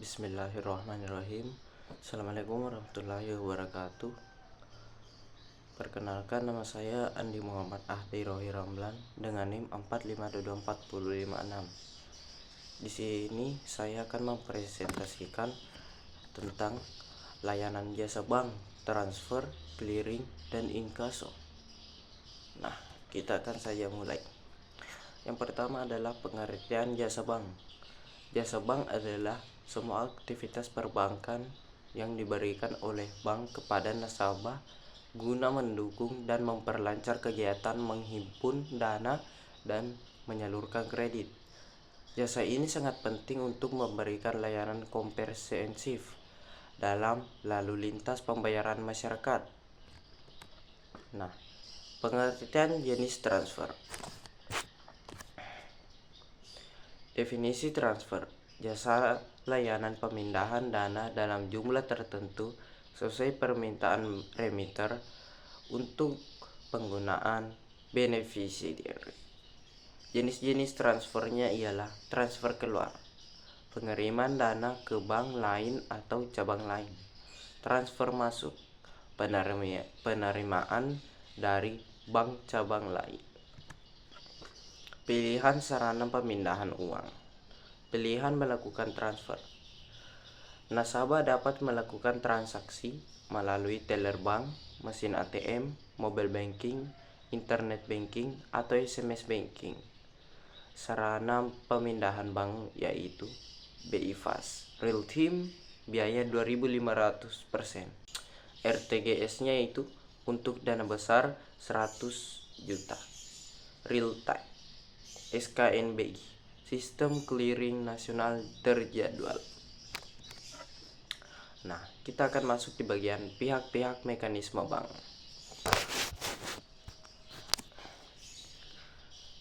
Bismillahirrahmanirrahim. Assalamualaikum warahmatullahi wabarakatuh. Perkenalkan, nama saya Andi Muhammad Ahdi Rohi Ramlan dengan NIM 4522456. Di sini saya akan mempresentasikan tentang layanan jasa bank, transfer, clearing, dan inkaso. Nah, kita akan saja mulai. Yang pertama adalah pengertian jasa bank. Jasa bank adalah semua aktivitas perbankan yang diberikan oleh bank kepada nasabah guna mendukung dan memperlancar kegiatan menghimpun dana dan menyalurkan kredit. Jasa ini sangat penting untuk memberikan layanan komprehensif dalam lalu lintas pembayaran masyarakat. Nah, pengertian jenis transfer. Definisi transfer: jasa layanan pemindahan dana dalam jumlah tertentu sesuai permintaan remitter untuk penggunaan beneficiary. Jenis-jenis transfernya ialah transfer keluar, pengiriman dana ke bank lain atau cabang lain. Transfer masuk, penerimaan dari bank cabang lain. Pilihan sarana pemindahan uang. Pilihan melakukan transfer. Nasabah dapat melakukan transaksi melalui teller bank, mesin ATM, mobile banking, internet banking, atau SMS banking. Sarana pemindahan bank yaitu BI Fast, real time, biaya 2.500%. RTGS-nya itu untuk dana besar 100 juta. Real time. SKNBI, Sistem Clearing Nasional Terjadwal. Nah, kita akan masuk di bagian pihak-pihak mekanisme bank.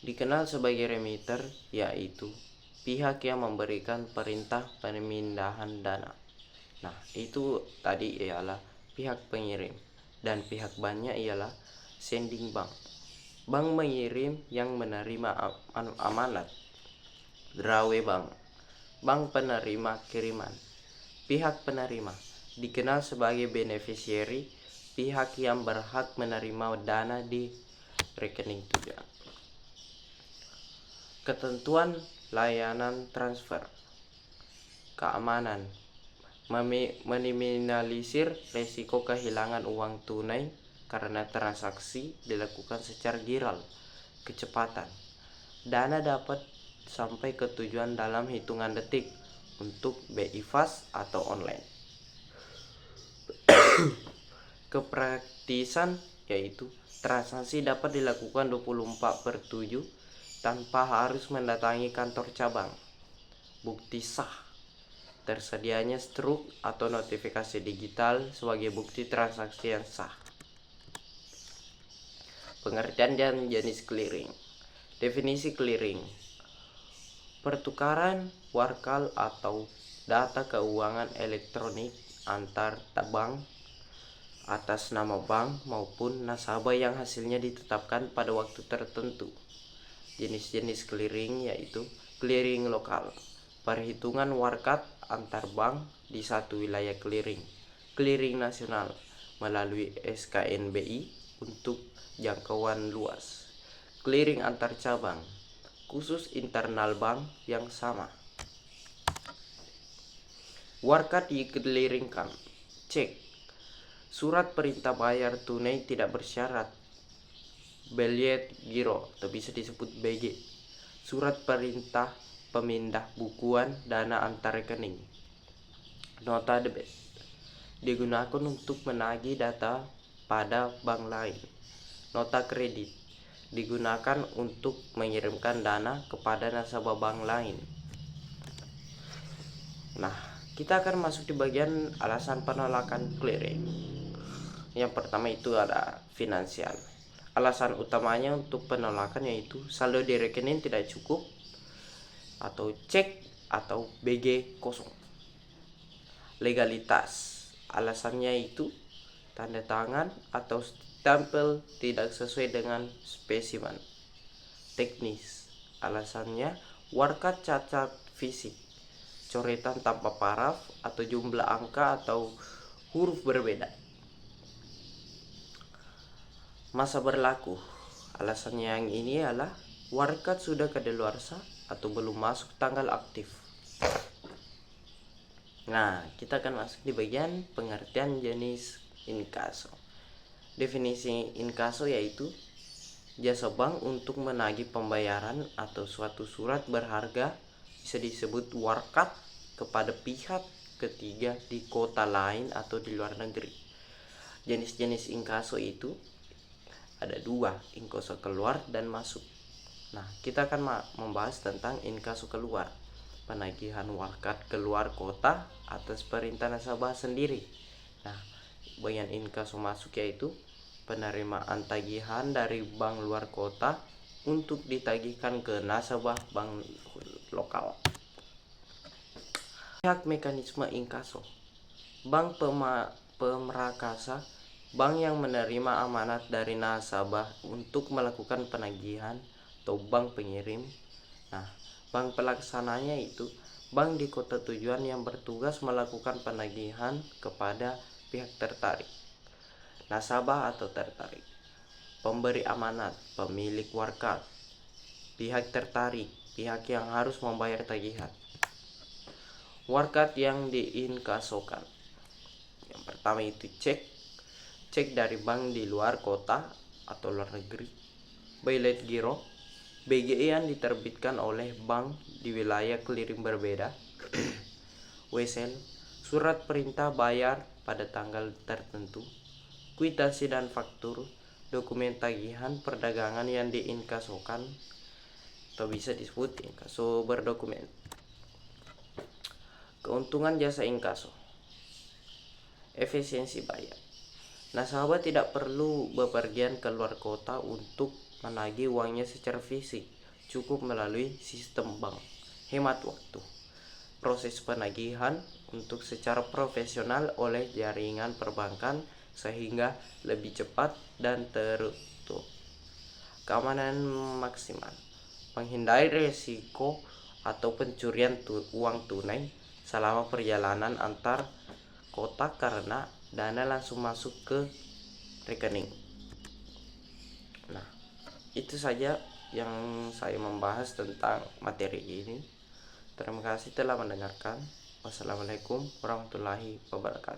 Dikenal sebagai remitter, yaitu pihak yang memberikan perintah pemindahan dana. Nah, itu tadi ialah pihak pengirim, dan pihak banknya ialah sending bank. Bank mengirim yang menerima amanat. Drawe bank, bank penerima kiriman. Pihak penerima dikenal sebagai beneficiary, pihak yang berhak menerima dana di rekening tujuan. Ketentuan layanan transfer. Keamanan: meminimalisir resiko kehilangan uang tunai karena transaksi dilakukan secara viral. Kecepatan: dana dapat sampai ke tujuan dalam hitungan detik untuk BI Fast atau online. Kepraktisan yaitu transaksi dapat dilakukan 24/7 tanpa harus mendatangi kantor cabang. Bukti sah: tersedianya struk atau notifikasi digital sebagai bukti transaksi yang sah. Pengertian dan jenis clearing. Definisi clearing: pertukaran warkal atau data keuangan elektronik antar bank atas nama bank maupun nasabah yang hasilnya ditetapkan pada waktu tertentu. Jenis-jenis clearing yaitu clearing lokal, perhitungan warkat antar bank di satu wilayah clearing. Clearing nasional melalui SKNBI untuk jangkauan luas. Clearing antar cabang, khusus internal bank yang sama. Warkat dikeliringkan. Cek: surat perintah bayar tunai tidak bersyarat. Beljet giro atau bisa disebut BG. Surat perintah pemindah bukuan dana antar rekening. Nota debit digunakan untuk menagih data pada bank lain. Nota kredit digunakan untuk mengirimkan dana kepada nasabah bank lain. Nah, kita akan masuk di bagian alasan penolakan clearing. Yang pertama itu ada finansial. Alasan utamanya untuk penolakan yaitu saldo di rekening tidak cukup, atau cek atau BG kosong. Legalitas. Alasannya itu tanda tangan atau stempel tidak sesuai dengan spesimen. Teknis. Alasannya warkat cacat fisik coretan tanpa paraf atau jumlah angka atau huruf berbeda. Masa berlaku. Alasannya yang ini adalah Warkat sudah kadaluarsa atau belum masuk tanggal aktif. Nah, kita akan masuk di bagian pengertian jenis inkaso. Definisi inkaso yaitu jasa bank untuk menagih pembayaran atau suatu surat berharga, bisa disebut warkat, kepada pihak ketiga di kota lain atau di luar negeri. Jenis-jenis inkaso itu ada dua, inkaso keluar dan masuk. Nah, kita akan membahas tentang inkaso keluar, penagihan warkat keluar kota atas perintah nasabah sendiri. Nah, bagian inkaso masuk yaitu penerimaan tagihan dari bank luar kota untuk ditagihkan ke nasabah bank lokal. Pihak mekanisme inkaso. Bank pemrakasa, bank yang menerima amanat dari nasabah untuk melakukan penagihan, atau bank pengirim. Nah, bank pelaksananya itu bank di kota tujuan yang bertugas melakukan penagihan kepada pihak tertarik, nasabah atau tertarik, pemberi amanat, pemilik warkat, pihak tertarik, pihak yang harus membayar tagihan. Warkat yang diinkasokan. Yang pertama itu cek dari bank di luar kota atau luar negeri, Bilet Giro, BGI yang diterbitkan oleh bank di wilayah clearing berbeda, wesel, surat perintah bayar pada tanggal tertentu, kwitansi dan faktur, dokumen tagihan perdagangan yang diinkasokan atau bisa disebut inkaso berdokumen. Keuntungan jasa inkaso. Efisiensi bayar. Nasabah tidak perlu bepergian ke luar kota untuk menagih uangnya secara fisik, cukup melalui sistem bank. Hemat waktu. Proses penagihan untuk secara profesional oleh jaringan perbankan sehingga lebih cepat dan terutuh. Keamanan maksimal. Menghindari risiko atau pencurian uang tunai selama perjalanan antar kota karena dana langsung masuk ke rekening. Nah, itu saja yang saya membahas tentang materi ini. Terima kasih telah mendengarkan. Wassalamualaikum warahmatullahi wabarakatuh.